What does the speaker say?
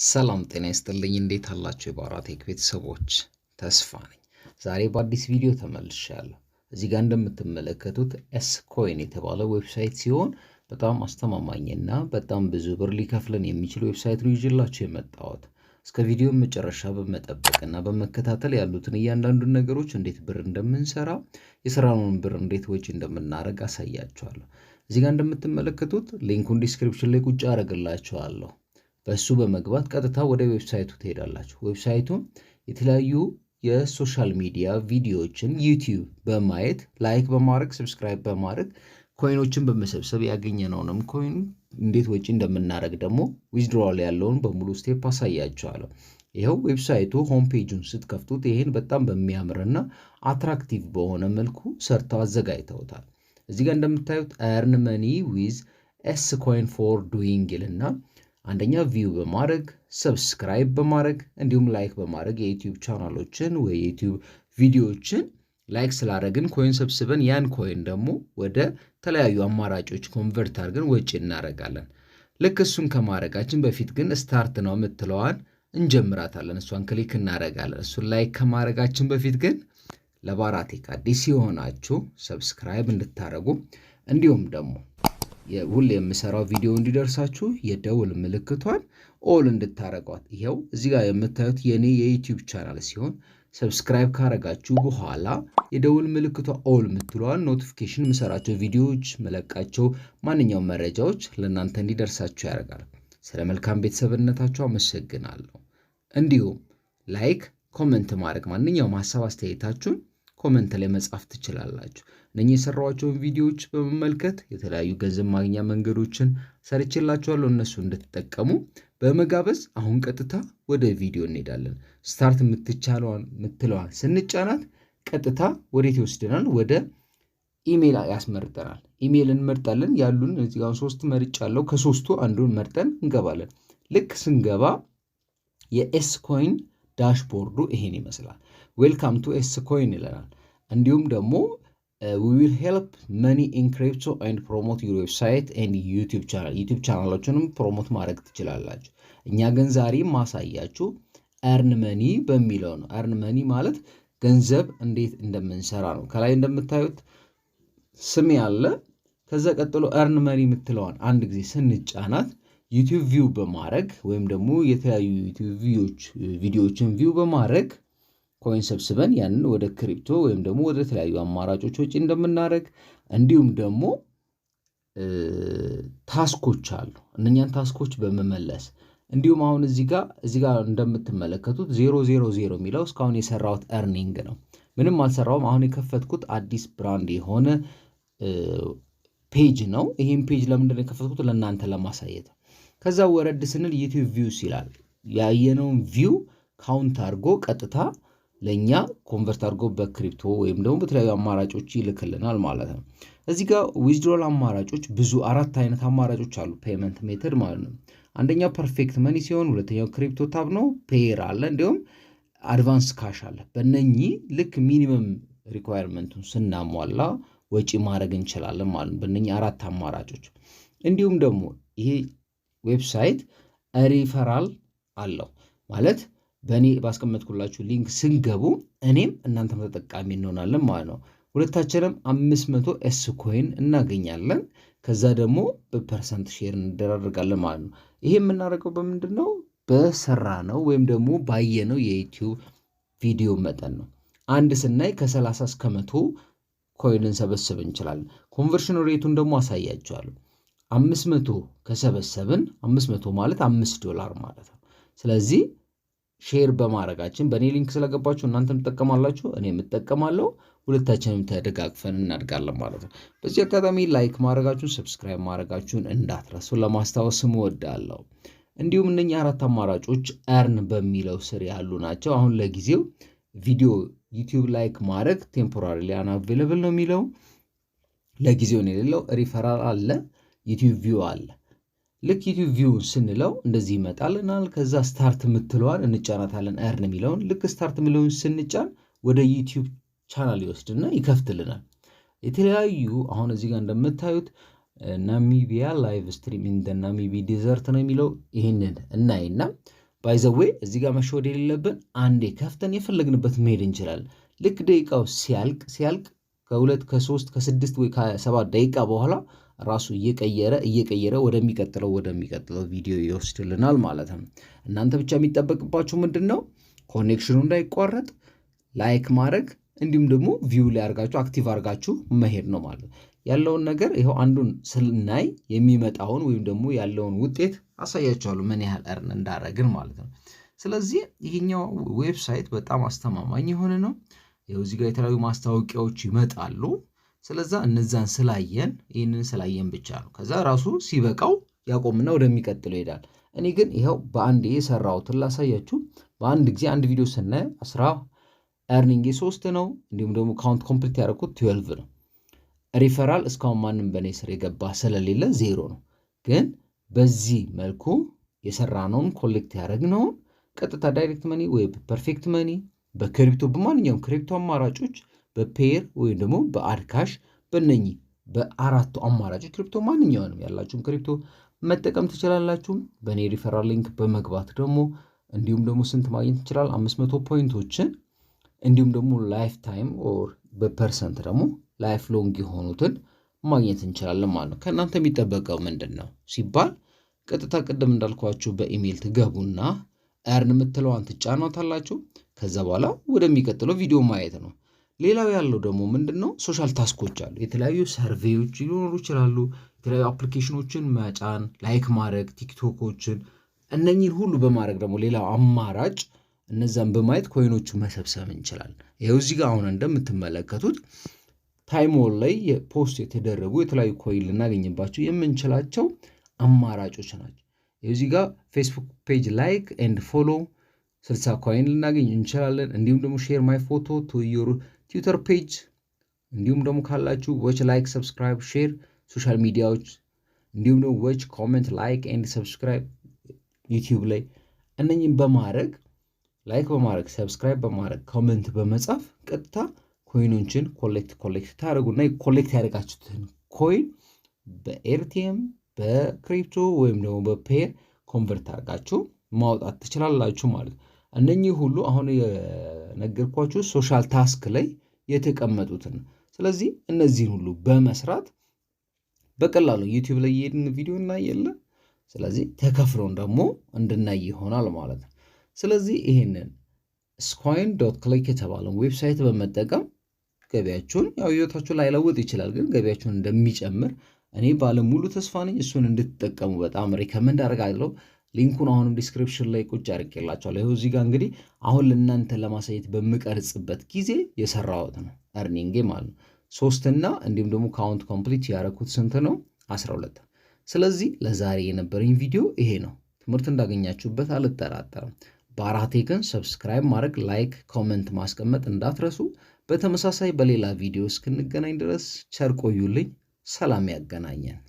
ሰላም ጤና ይስጥልኝ እንዴት አላችሁ የባራህ ቴክ ቤተሰቦች ተስፋ ነኝ ዛሬ በአዲስ ቪዲዮ ተመልሻለሁ እዚህ ጋር እንደምትመለከቱት scoin የተባለ ዌብሳይት ሲሆን በጣም አስተማማኝና በጣም ብዙ ብር ሊከፍለን የሚችል ዌብሳይት ነው ይዤላችሁ የመጣሁት እስከ ቪዲዮ መጨረሻ በመጠበቅና በመከታተል ያሉትን እያንዳንዱን ነገሮች እንዴት ብር እንደምንሰራ የሰራነውን ብር እንዴት ወጪ እንደምናደርግ አሳያችኋለሁ እዚህ ጋር እንደምትመለከቱት ሊንኩን ዲስክሪፕሽን ላይ ቁጭ አደርግላችኋለሁ በሱ በመግባት ቀጥታ ወደ ዌብሳይቱ ትሄዳላችሁ ዌብሳይቱ የተለያዩ የሶሻል ሚዲያ ቪዲዮዎችን ዩቲዩብ በማየት ላይክ በማድረግ ሰብስክራይብ በማድረግ ኮይኖችን በመሰብሰብ ያገኘነውንም ኮይን እንዴት ወጪ እንደምናደርግ ደግሞ ዊዝድሮዋል ያለውን በሙሉ ስቴፕ አሳያችኋለሁ ይሄው ዌብሳይቱ ሆም ፔጁን ስትከፍቱት ይሄን በጣም በሚያምርና አትራክቲቭ በሆነ መልኩ ሰርተው አዘጋጅተውታል እዚህ ጋር እንደምታዩት earn money with scoin for doing ይልና አንደኛ ቪው በማድረግ ሰብስክራይብ በማድረግ እንዲሁም ላይክ በማድረግ የዩቲዩብ ቻናሎችን ወይ የዩቲዩብ ቪዲዮዎችን ላይክ ስላደረግን ኮይን ሰብስበን ያን ኮይን ደግሞ ወደ ተለያዩ አማራጮች ኮንቨርት አድርገን ወጪ እናደርጋለን ልክ እሱን ከማድረጋችን በፊት ግን ስታርት ነው የምትለዋን እንጀምራታለን እሷን ክሊክ እናደርጋለን እሱን ላይክ ከማድረጋችን በፊት ግን ለባራህ ቴክ አዲስ የሆናችሁ ሰብስክራይብ እንድታደርጉ እንዲሁም ደግሞ የሁሌ የምሰራው ቪዲዮ እንዲደርሳችሁ የደውል ምልክቷን ኦል እንድታረጓት ይሄው እዚህ ጋር የምታዩት የኔ የዩቲዩብ ቻናል ሲሆን ሰብስክራይብ ካረጋችሁ በኋላ የደውል ምልክቷ ኦል ምትሏን ኖቲፊኬሽን ምሰራቸው ቪዲዮዎች ምለቃቸው ማንኛውም መረጃዎች ለእናንተ እንዲደርሳችሁ ያደርጋል ስለ መልካም ቤተሰብነታችሁ አመሰግናለሁ እንዲሁም ላይክ ኮሜንት ማድረግ ማንኛውም ሐሳብ አስተያየታችሁን ኮሜንት ላይ መጻፍ ትችላላችሁ እነኚህ የሰራኋቸውን ቪዲዮዎች በመመልከት የተለያዩ ገንዘብ ማግኛ መንገዶችን ሰርቼላችኋለሁ እነሱ እንድትጠቀሙ በመጋበዝ አሁን ቀጥታ ወደ ቪዲዮ እንሄዳለን ስታርት ምትለዋን ስንጫናት ቀጥታ ወዴት ይወስደናል ወደ ኢሜል ያስመርጠናል ኢሜል እንመርጣለን ያሉን እዚህ ጋር 3 መርጫለሁ ከሶስቱ አንዱን መርጠን እንገባለን ልክ ስንገባ የscoin ዳሽቦርዱ ይሄን ይመስላል ዌልካም ቱ scoin ይለናል እንዲሁም ደግሞ we will help many in crypto and promote your website and YouTube ቻናሎችንም ፕሮሞት ማድረግ ትችላላችሁ እኛ ግን ዛሬ ማሳያችሁ earn money በሚለው ነው earn money ማለት ገንዘብ እንዴት እንደምንሰራ ነው ከላይ እንደምታዩት ስም ያለ ከዛ ቀጥሎ earn money የምትለዋን አንድ ጊዜ ስንጫናት YouTube ቪው በማድረግ ወይም ደግሞ የተለያዩ YouTube ቪዲዮዎችን ቪው በማድረግ ኮይን ሰብስበን ያንን ወደ ክሪፕቶ ወይም ደግሞ ወደ ተለያዩ አማራጮች ወጪ እንደምናደርግ እንዲሁም ደግሞ ታስኮች አሉ እነኛን ታስኮች በመመለስ እንዲሁም አሁን እዚህ ጋር እንደምትመለከቱት 000 የሚለው እስካሁን የሰራሁት earning ነው ምንም አልሰራውም አሁን የከፈትኩት አዲስ ብራንድ የሆነ ፔጅ ነው ይሄን ፔጅ ለምንድን ነው የከፈትኩት ለእናንተ ለማሳየት ከዛ ወረድ ስንል YouTube ቪውስ ይላል ያየነውን ቪው ካውንት አድርጎ ቀጥታ ለኛ ኮንቨርት አድርጎ በክሪፕቶ ወይም ደግሞ በተለያዩ አማራጮች ይልክልናል ማለት ነው እዚህ ጋር ዊዝድሮል አማራጮች ብዙ 4 አይነት አማራጮች አሉ ፔመንት ሜተድ ማለት ነው አንደኛው ፐርፌክት መኒ ሲሆን ሁለተኛው ክሪፕቶ ታብ ነው ፔየር አለ እንዲሁም አድቫንስ ካሽ አለ በእነኚህ ልክ ሚኒመም ሪኳየርመንቱን ስናሟላ ወጪ ማድረግ እንችላለን ማለት ነው በእነኚህ 4 አማራጮች እንዲሁም ደግሞ ይሄ ዌብሳይት ሪፈራል አለው ማለት በእኔ ባስቀመጥኩላችሁ ሊንክ ስንገቡ እኔም እናንተም ተጠቃሚ እንሆናለን ማለት ነው ሁለታችንም 500 scoin እናገኛለን ከዛ ደግሞ በፐርሰንት ሼር እንደራረጋለን ማለት ነው ይሄ የምናደርገው በምንድነው በሰራነው ወይም ደግሞ ባየነው የዩቲዩብ ቪዲዮ መጠን ነው አንድ ስናይ ከ30 እስከ 100 ኮይንን ሰበስብ እንችላለን ኮንቨርሽን ሬቱን ደግሞ አሳያችኋለሁ 500 ከሰበሰብን 500 ማለት $5 ማለት ነው ስለዚህ ሼር በማድረጋችን በኔ ሊንክ ስለገባችሁ እናንተም ተጠቀማላችሁ እኔም እጠቀማለሁ ሁለታችንም ተደጋግፈን እናድጋለን ማለት ነው በዚህ አጋጣሚ ላይክ ማድረጋችሁን ሰብስክራይብ ማድረጋችሁን እንዳትረሱ ለማስታወስ እወዳለሁ እንዲሁም እነኛ 4 አማራጮች earn በሚለው ስር ያሉ ናቸው አሁን ለጊዜው ቪዲዮ YouTube ላይክ ማድረግ ቴምፖራሪሊ unavailable ነው የሚለው ለጊዜው ነው የሌለው ሪፈራል አለ YouTube ቪው አለ ልክ YouTube ቪው ስንለው እንደዚህ ይመጣልናል ከዛ ስታርት ምትለዋን እንጫናታለን earn የሚለውን ልክ ስታርት የሚለውን ስንጫን ወደ YouTube ቻናል ይወስድና ይከፍትልናል የተለያዩ አሁን እዚህ ጋር እንደምታዩት ናሚቢያ ላይቭ ስትሪም ኢን ዘ ናሚቢ ዲዘርት ነው የሚለው ይሄንን እናይና ባይ ዘ ዌይ እዚህ ጋር መሸወድ የሌለብን አንዴ ከፍተን የፈለግንበት መሄድ እንችላለን። ልክ ደቂቃው ሲያልቅ ከ2 ከ3 ከ6 ወይ ከ7 ደቂቃ በኋላ ራሱ እየቀየረ ወደሚቀጥለው ቪዲዮ ይወስድልናል ማለት ነው። እናንተ ብቻ የሚጠበቅባችሁ ምንድነው ኮኔክሽኑ እንዳይቋረጥ ላይክ ማድረግ እንዲሁም ደግሞ ቪው ላይ አርጋችሁ አክቲቭ አርጋችሁ መሄድ ነው ማለት ነው። ያለውን ነገር ይሄው አንዱን ስናይ የሚመጣውን ወይም ደግሞ ያለውን ውጤት አሳያችኋለሁ ምን ያህል እርን እንዳረግን ማለት ነው። ስለዚህ ይሄኛው ዌብሳይት በጣም አስተማማኝ የሆነ ነው። ይሄው እዚህ ጋር የተለያዩ ማስታወቂያዎች ይመጣሉ። ስለዚህ እነዛን ይሄንን ስላየን ብቻ ነው ከዛ ራሱ ሲበቃው ያቆምና ወደሚቀጥለው ይሄዳል። እኔ ግን ይሄው በአንድ የሰራሁትን ላሳያችሁ። በአንድ ጊዜ አንድ ቪዲዮ ስናይ 10 ኤርኒንግ 3 ነው። እንዲሁም ደግሞ ካውንት ኮምፕሊት ያደረኩት 12 ነው። ሪፈራል እስካሁን ማንም በኔ ስር የገባ ስለሌለ 0 ነው። ግን በዚህ መልኩ የሰራነውን ኮሌክት ያደረግነውን ቀጥታ ዳይሬክት መኒ ወይ ፐርፌክት መኒ በክሪፕቶ በማንኛውም ክሪፕቶ አማራጮች በፔር ወይ ደግሞ በአድካሽ በእነኚህ በአራቱ አማራጮች ክሪፕቶ ማንኛውንም ያላችሁን ክሪፕቶ መጠቀም ትችላላችሁ። በኔ ሪፈራል ሊንክ በመግባት ደግሞ እንዲሁም ደግሞ ስንት ማግኘት ይችላል 500 ፖይንቶችን እንዲሁም ደግሞ ላይፍ ታይም ኦር በፐርሰንት ደግሞ ላይፍ ሎንግ የሆኑትን ማግኘት እንችላለን ማለት ነው። ከእናንተ የሚጠበቀው ምንድነው ሲባል ቀጥታ ቅድም እንዳልኳችሁ በኢሜል ትገቡና ኤርን የምትለዋን ትጫኗታላችሁ። ከዛ በኋላ ወደሚቀጥለው ቪዲዮ ማየት ነው። ሌላው ያለው ደግሞ ምንድነው ሶሻል ታስኮች አሉ። የተለያዩ ሰርቬዮች ሊኖሩ ይችላሉ። የተለያዩ አፕሊኬሽኖችን መጫን፣ ላይክ ማድረግ፣ ቲክቶኮችን እነኚህን ሁሉ በማድረግ ደግሞ ሌላው አማራጭ እነዛን በማየት ኮይኖቹ መሰብሰብ እንችላለን። ይሄው እዚህ ጋር አሁን እንደምትመለከቱት ታይምዎል ላይ ፖስት የተደረጉ የተለያዩ ኮይን ልናገኝባቸው የምንችላቸው አማራጮች ናቸው። ይሄው እዚህ ጋር ፌስቡክ ፔጅ ላይክ ኤንድ ፎሎ 60 ኮይን ልናገኝ እንችላለን። እንዲሁም ደግሞ ሼር ማይ ፎቶ ቱ ዩር ትዊተር ፔጅ እንዲሁም ደግሞ ካላችሁ ዎች ላይክ ሰብስክራይብ ሼር ሶሻል ሚዲያዎች እንዲሁም ደግሞ ዎች ኮሜንት ላይክ ኤንድ ሰብስክራይብ ዩቲዩብ ላይ እነኚህን በማድረግ ላይክ በማድረግ ሰብስክራይብ በማድረግ ኮሜንት በመጻፍ ቀጥታ ኮይኖችን ኮሌክት ታደርጉና ኮሌክት ያደርጋችሁትን ኮይን በኤርቲኤም በክሪፕቶ ወይም ደግሞ በፔር ኮንቨርት አድርጋችሁ ማውጣት ትችላላችሁ ማለት ነው። እነኚህ ሁሉ አሁን የነገርኳችሁ ሶሻል ታስክ ላይ የተቀመጡትን። ስለዚህ እነዚህን ሁሉ በመስራት በቀላሉ ዩቲዩብ ላይ የሄድን ቪዲዮ እናያለን። ስለዚህ ተከፍሎን ደግሞ እንድናይ ይሆናል ማለት ነው። ስለዚህ ይሄንን scoin.click የተባለውን ዌብሳይት በመጠቀም ገቢያችሁን ያው ህይወታችሁ ላይ ለውጥ ይችላል፣ ግን ገቢያችሁን እንደሚጨምር እኔ ባለሙሉ ተስፋ ነኝ። እሱን እንድትጠቀሙ በጣም ሪከመንድ አደርጋለሁ። ሊንኩን አሁንም ዲስክሪፕሽን ላይ ቁጭ አድርጌላችኋለሁ። ይሄው እዚህ ጋር እንግዲህ አሁን ለእናንተ ለማሳየት በምቀርጽበት ጊዜ የሰራሁት ነው እርኒንግ ማለት ነው 3 እና እንዲሁም ደግሞ ካውንት ኮምፕሊት ያደረኩት ስንት ነው 12። ስለዚህ ለዛሬ የነበረኝ ቪዲዮ ይሄ ነው። ትምህርት እንዳገኛችሁበት አልጠራጠርም። ባራህ ቴክን ሰብስክራይብ ማድረግ፣ ላይክ፣ ኮሜንት ማስቀመጥ እንዳትረሱ። በተመሳሳይ በሌላ ቪዲዮ እስክንገናኝ ድረስ ቸር ቆዩልኝ። ሰላም ያገናኘን።